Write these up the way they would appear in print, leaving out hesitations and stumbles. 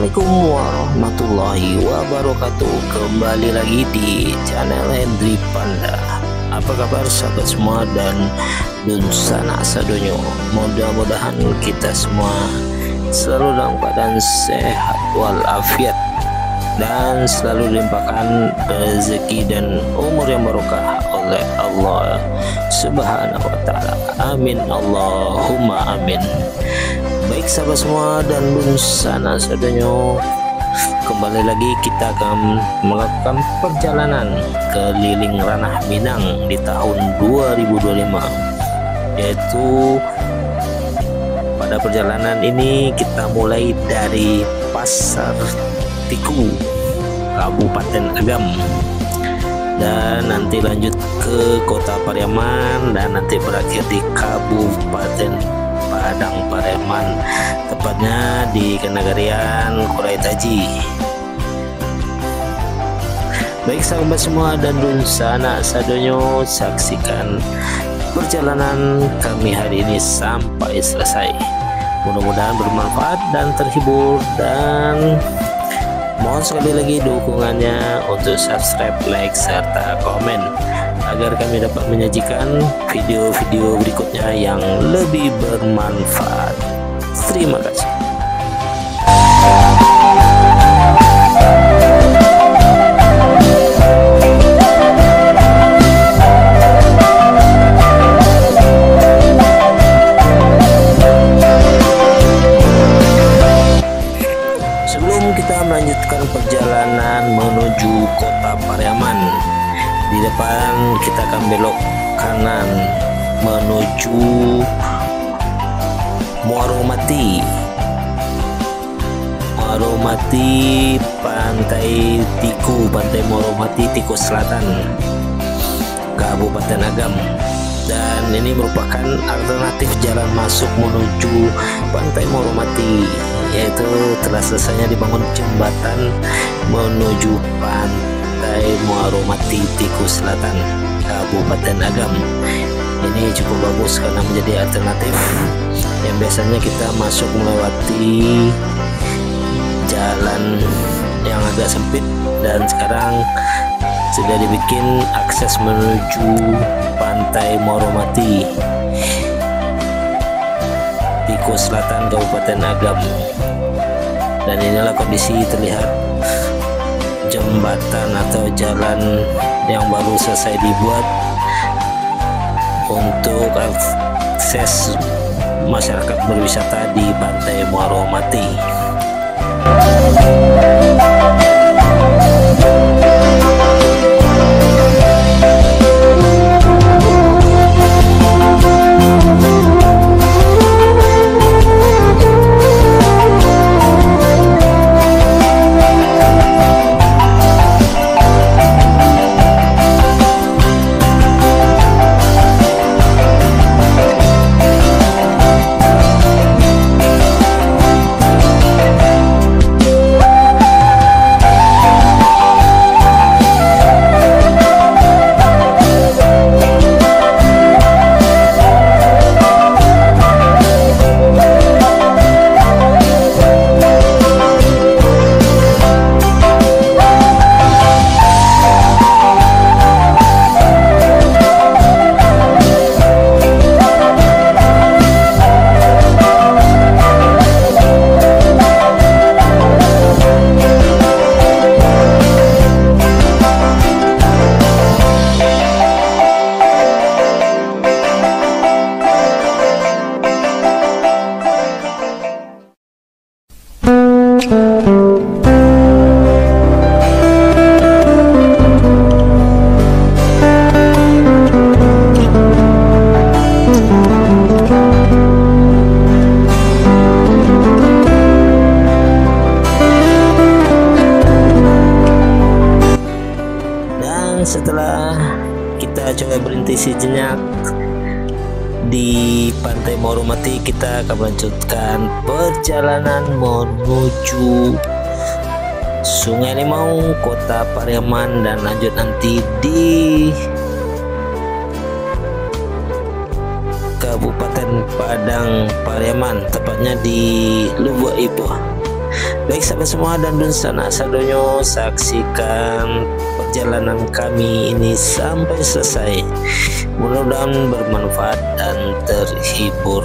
Assalamualaikum warahmatullahi wabarakatuh. Kembali lagi di channel Hendri Panda. Apa kabar sahabat semua dan dunsana sadonyo? Mudah-mudahan kita semua selalu dalam keadaan sehat walafiat dan selalu dilimpahkan rezeki dan umur yang barokah oleh Allah Subhanahu wa taala. Amin Allahumma amin. Baik sahabat semua dan dunsana sadonyo, kembali lagi kita akan melakukan perjalanan keliling Ranah Minang di tahun 2025, yaitu pada perjalanan ini kita mulai dari Pasar Tiku, Kabupaten Agam, dan nanti lanjut ke Kota Pariaman dan nanti berakhir di Kabupaten Pariaman, tepatnya di Kenagarian Taji. Baik sahabat semua dan dunsana sadonyo, saksikan perjalanan kami hari ini sampai selesai. Mudah-mudahan bermanfaat dan terhibur, dan mohon sekali lagi dukungannya untuk subscribe, like, serta komen agar kami dapat menyajikan video-video berikutnya yang lebih bermanfaat. Terima kasih. Sebelum kita melanjutkan perjalanan menuju Kota Pariaman, di depan kita akan belok kanan menuju Muaromati, Pantai Tiku, Pantai Muaromati, Tiku Selatan, Kabupaten Agam. Dan ini merupakan alternatif jalan masuk menuju Pantai Muaromati, yaitu telah selesainya dibangun jembatan menuju Pantai Muaromati, Tiku Selatan, Kabupaten Agam. Ini cukup bagus karena menjadi alternatif yang biasanya kita masuk melewati jalan yang agak sempit, dan sekarang sudah dibikin akses menuju Pantai Muaromati, Tiku Selatan, Kabupaten Agam. Dan inilah kondisi terlihat jembatan atau jalan yang baru selesai dibuat untuk akses masyarakat berwisata di Pantai Muaromati. Setelah kita coba berhenti sejenak di Pantai Muaromati, kita akan melanjutkan perjalanan menuju Sungai Limau, Kota Pariaman, dan lanjut nanti di Kabupaten Padang Pariaman, tepatnya di Lubuak Ipuah. Baik sahabat semua dan dun sana sadonyo, saksikan perjalanan kami ini sampai selesai. Mudah-mudahan bermanfaat dan terhibur.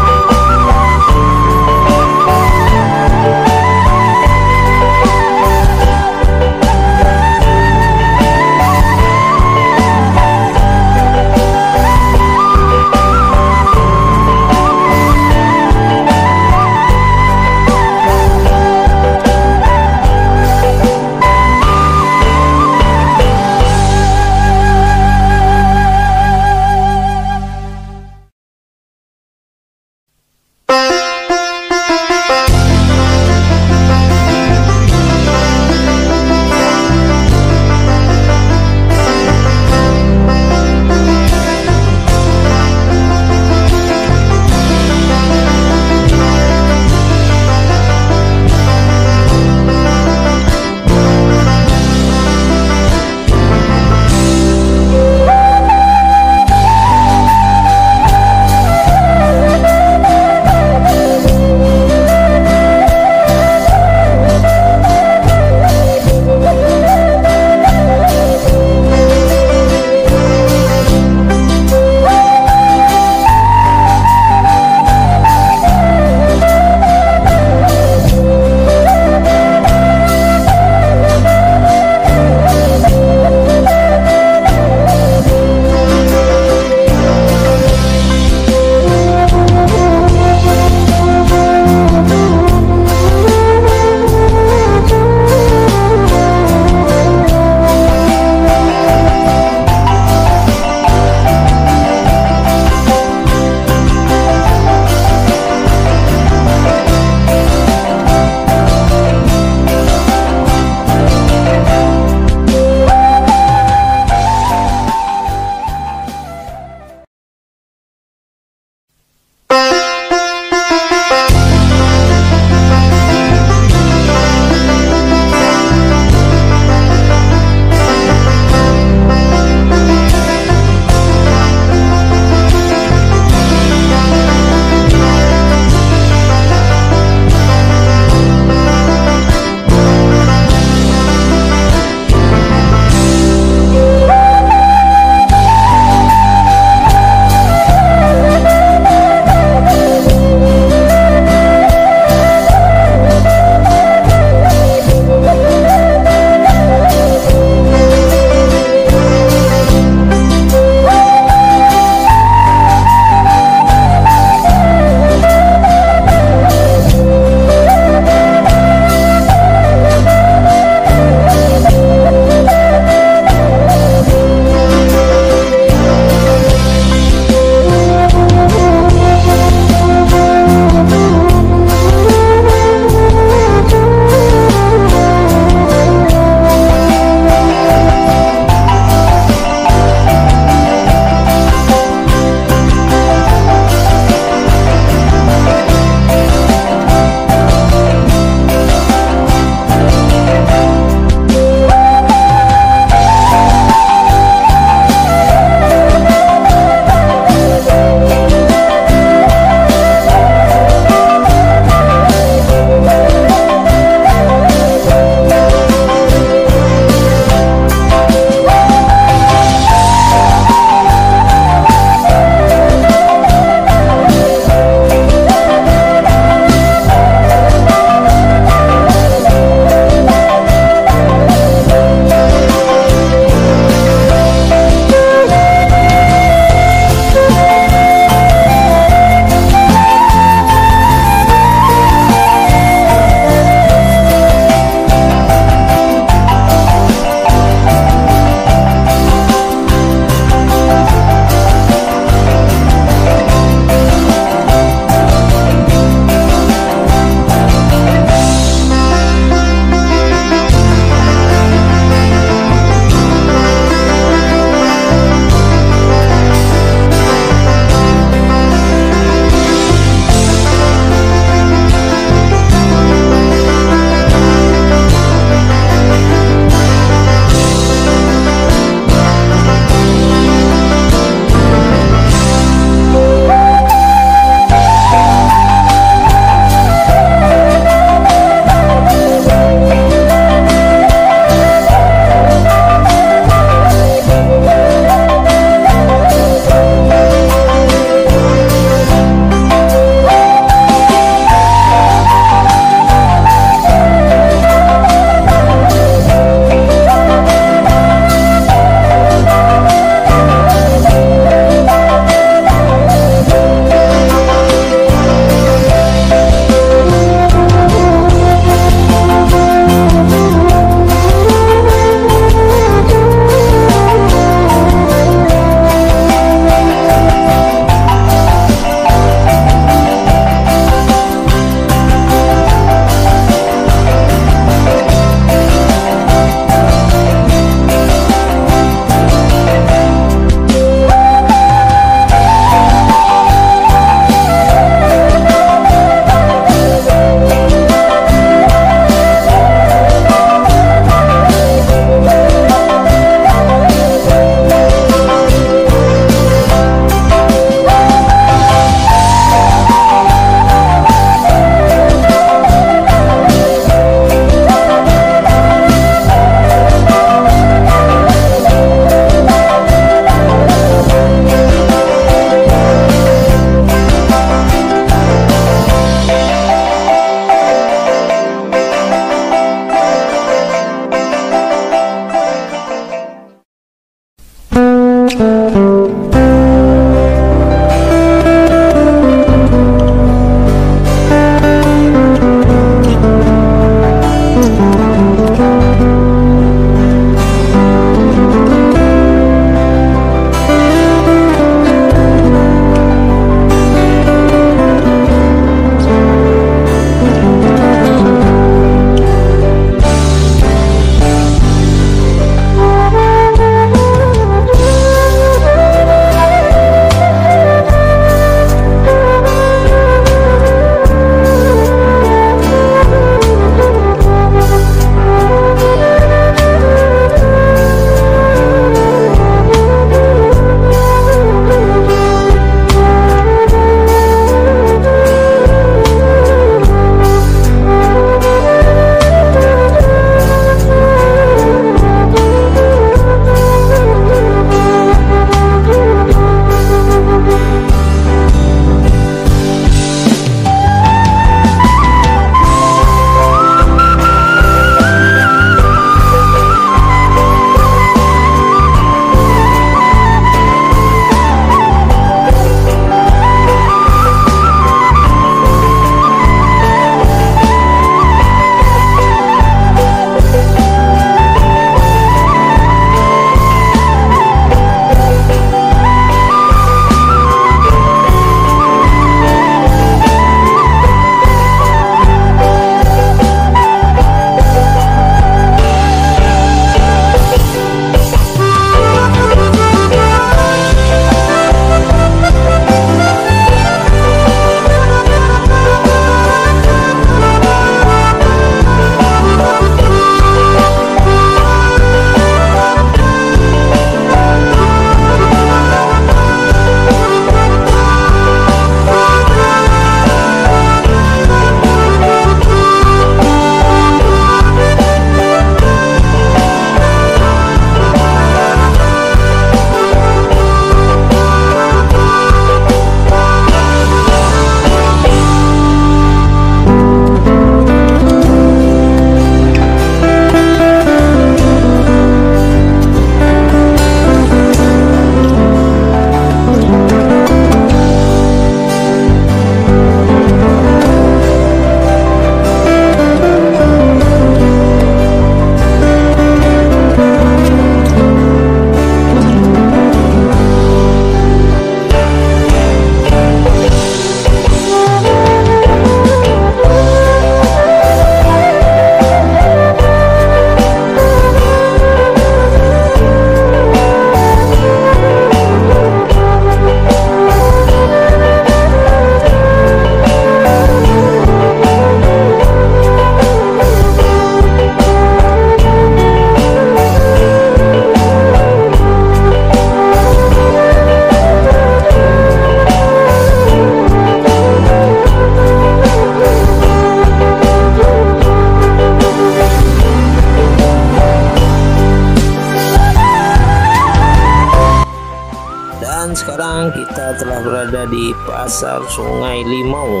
Pasar Sungai Limau,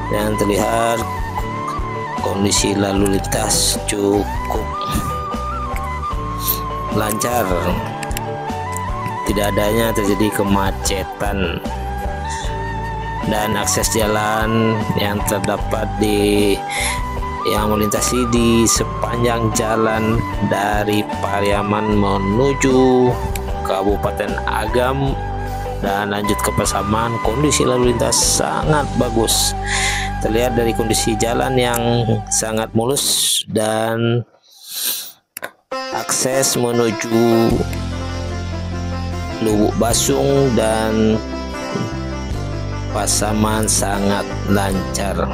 dan terlihat kondisi lalu lintas cukup lancar, tidak adanya terjadi kemacetan, dan akses jalan yang terdapat yang melintasi di sepanjang jalan dari Pariaman menuju Kabupaten Agam dan lanjut ke Pasaman. Kondisi lalu lintas sangat bagus, terlihat dari kondisi jalan yang sangat mulus dan akses menuju Lubuak Basung dan Pasaman sangat lancar.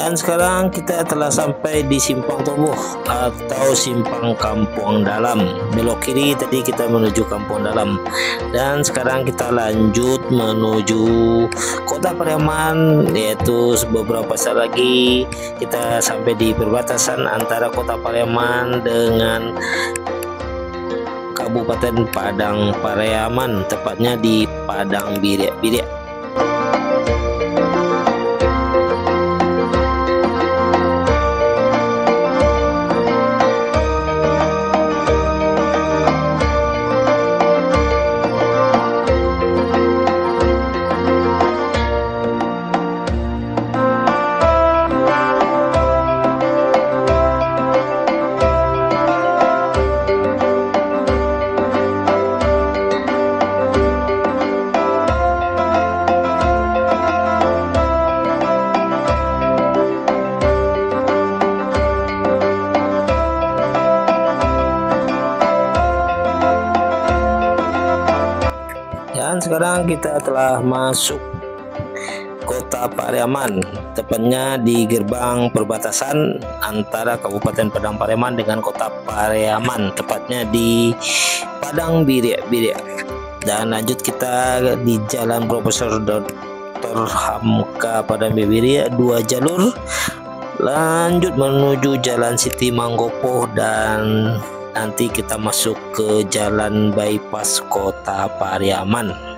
Dan sekarang kita telah sampai di simpang Tubuh atau simpang Kampung Dalam. Belok kiri tadi kita menuju Kampung Dalam. Dan sekarang kita lanjut menuju Kota Pariaman, yaitu beberapa saat lagi kita sampai di perbatasan antara Kota Pariaman dengan Kabupaten Padang Pariaman, tepatnya di Padang Biriak. Dan sekarang kita telah masuk Kota Pariaman, tepatnya di gerbang perbatasan antara Kabupaten Padang Pariaman dengan Kota Pariaman, tepatnya di Padang Biriak. Dan lanjut kita di Jalan Profesor Dr. Hamka Padang Biriak, 2 jalur, lanjut menuju Jalan Siti Manggopo, dan nanti kita masuk ke jalan bypass Kota Pariaman.